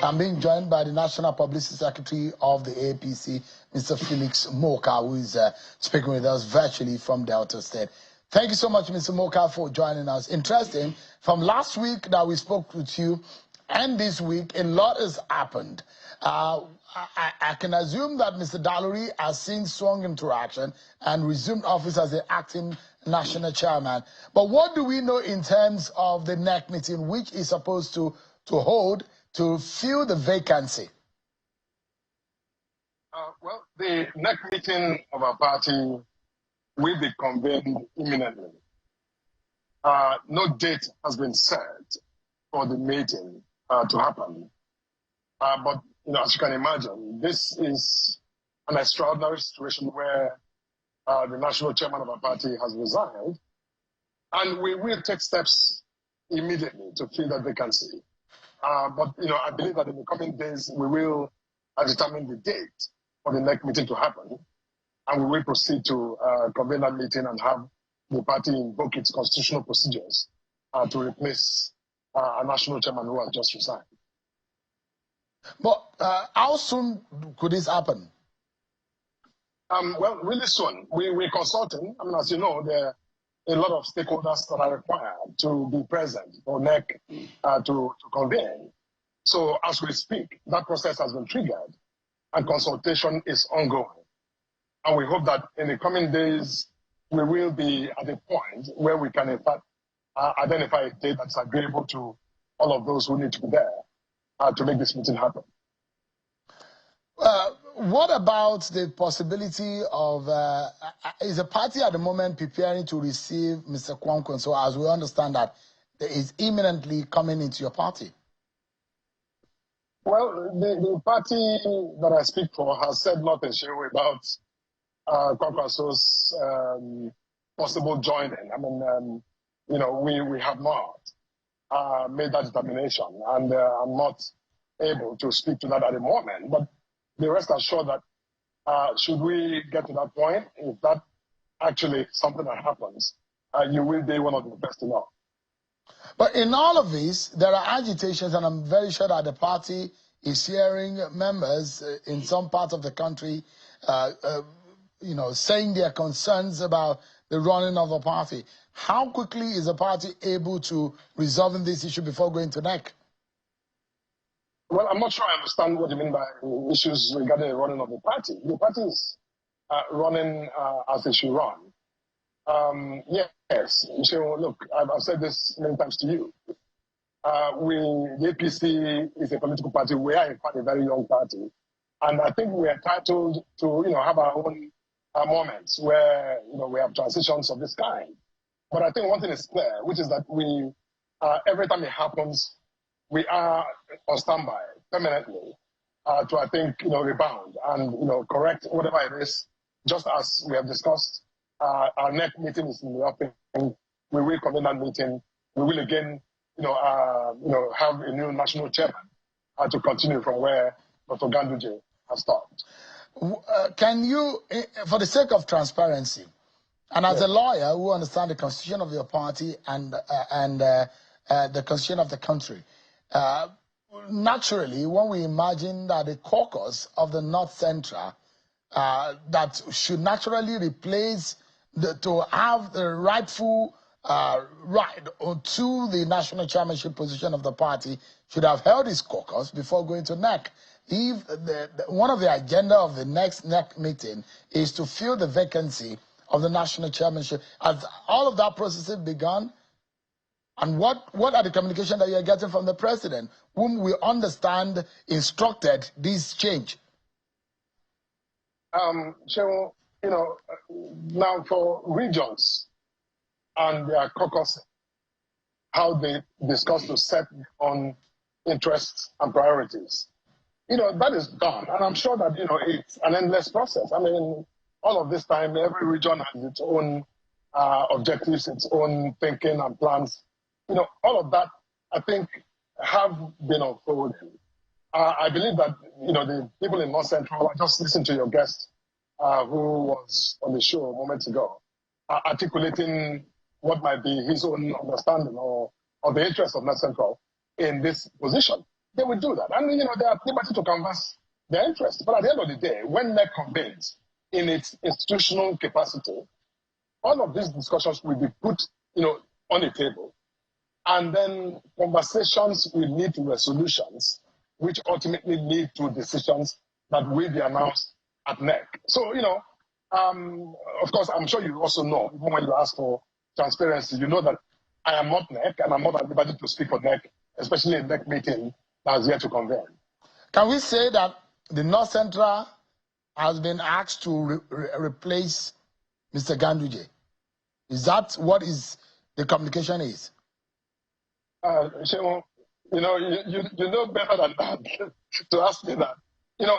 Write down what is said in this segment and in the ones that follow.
I'm being joined by the National Publicity Secretary of the APC, Mr. Felix Moka, who is speaking with us virtually from Delta State. Thank you so much, Mr. Moka, for joining us. Interesting, from last week that we spoke with you and this week, a lot has happened. I can assume that Mr. Daluri has seen swung into action and resumed office as the acting national chairman. But what do we know in terms of the NEC meeting, which is supposed to hold to fill the vacancy? Well, the NEC meeting of our party will be convened imminently. No date has been set for the meeting to happen. But as you can imagine, this is an extraordinary situation where the national chairman of our party has resigned, and we will take steps immediately to fill that vacancy. But I believe that in the coming days we will determine the date for the next meeting to happen, and we will proceed to convene that meeting and have the party invoke its constitutional procedures to replace a national chairman who has just resigned. But how soon could this happen? Well, really soon. We're consulting. I mean, as you know, there are a lot of stakeholders that are required to be present for NEC to convene. So as we speak, that process has been triggered and consultation is ongoing. And we hope that in the coming days, we will be at a point where we can, in fact, identify a date that's agreeable to all of those who need to be there to make this meeting happen. What about the possibility of, is the party at the moment preparing to receive Mr. Kwankwan? So as we understand that, there is imminently coming into your party. Well, the party that I speak for has said nothing about Kwankwan's possible joining. I mean, we have not made that determination, and I'm not able to speak to that at the moment. But the rest assured that should we get to that point, if that actually something that happens, you will be one of the best to know. But in all of this, there are agitations, and I'm very sure that the party is hearing members in some parts of the country, saying their concerns about the running of the party. How quickly is the party able to resolve this issue before going to NEC? Well, I'm not sure I understand what you mean by issues regarding the running of the party. The party is running as it should run. Yes, so look, I've said this many times to you. The APC is a political party. We are, in fact, a very young party. And I think we are entitled to, have our own moments where, we have transitions of this kind. But I think one thing is clear, which is that every time it happens, we are on standby permanently to, I think, rebound and, correct whatever it is. Just as we have discussed, our next meeting is in the offing. We will convene that meeting. We will again, have a new national chairman to continue from where Dr. Ganduje has stopped. Can you, for the sake of transparency, and as a lawyer who understands the constitution of your party and the constitution of the country, naturally, when we imagine that the caucus of the North Central that should naturally replace to have the rightful right to the national chairmanship position of the party should have held his caucus before going to NEC. If one of the agenda of the next NEC meeting is to fill the vacancy of the national chairmanship, has all of that process begun? And what are the communications that you're getting from the president, whom we understand instructed this change? So, now for regions and their caucus, how they discuss to set on interests and priorities, that is done. And I'm sure that, it's an endless process. I mean, all of this time, every region has its own objectives, its own thinking and plans. All of that, I think, have been unfolding. I believe that, the people in North Central, I just listened to your guest who was on the show moments ago, articulating what might be his own understanding or the interest of North Central in this position. they will do that. And, they are at liberty to canvass their interest. But at the end of the day, when NEC convenes in its institutional capacity, all of these discussions will be put, on the table. And then conversations will lead to resolutions, which ultimately lead to decisions that will be announced at NEC. So, of course, I'm sure you also know, even when you ask for transparency, you know that I am not NEC, and I'm not at liberty to speak for NEC, especially a NEC meeting that is yet to convene. Can we say that the North Central has been asked to replace Mr. Ganduje? Is that what the communication is? Shemo, you know better than that to ask me that.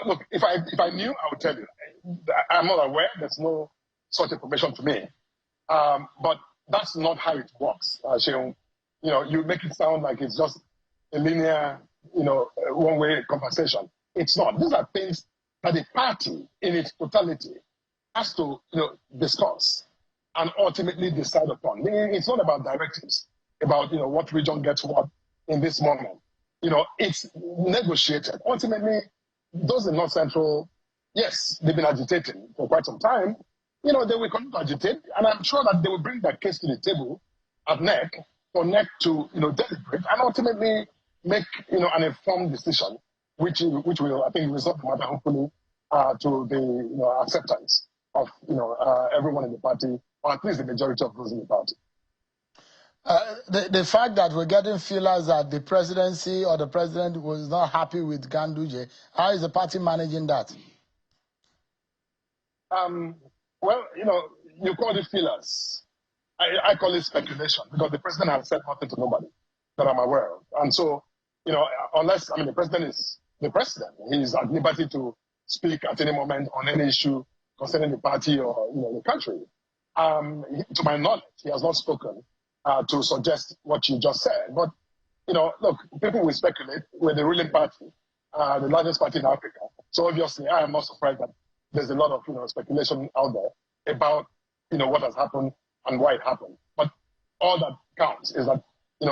Look, if I knew, I would tell you. I'm not aware. There's no such information to me. But that's not how it works, Shemo. You make it sound like it's just a linear, one-way conversation. It's not. These are things that the party in its totality has to, discuss and ultimately decide upon. It's not about directives, about, what region gets what in this moment. It's negotiated. Ultimately, those in North Central, yes, they've been agitating for quite some time. They will continue to agitate, and I'm sure that they will bring their case to the table at NEC for NEC to, deliberate and ultimately make, an informed decision, which will, I think, resolve the matter hopefully to the, acceptance of, everyone in the party, or at least the majority of those in the party. The fact that we're getting feelers that the presidency or the president was not happy with Ganduje, how is the party managing that? Well, you call it feelers. I call it speculation, because the president has said nothing to nobody that I'm aware of. And so, unless, the president is the president, he's at liberty to speak at any moment on any issue concerning the party or, the country. To my knowledge, he has not spoken to suggest what you just said. But, look, people will speculate. We're the ruling party, the largest party in Africa. So obviously, I am not surprised that there's a lot of, speculation out there about, what has happened and why it happened. But all that counts is that,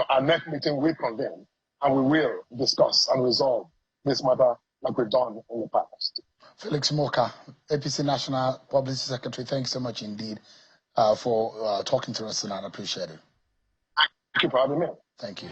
our next meeting will convene and we will discuss and resolve this matter like we've done in the past. Felix Moka, APC National Publicity Secretary, thanks so much indeed for talking to us tonight. I appreciate it. Thank you for having me. Thank you.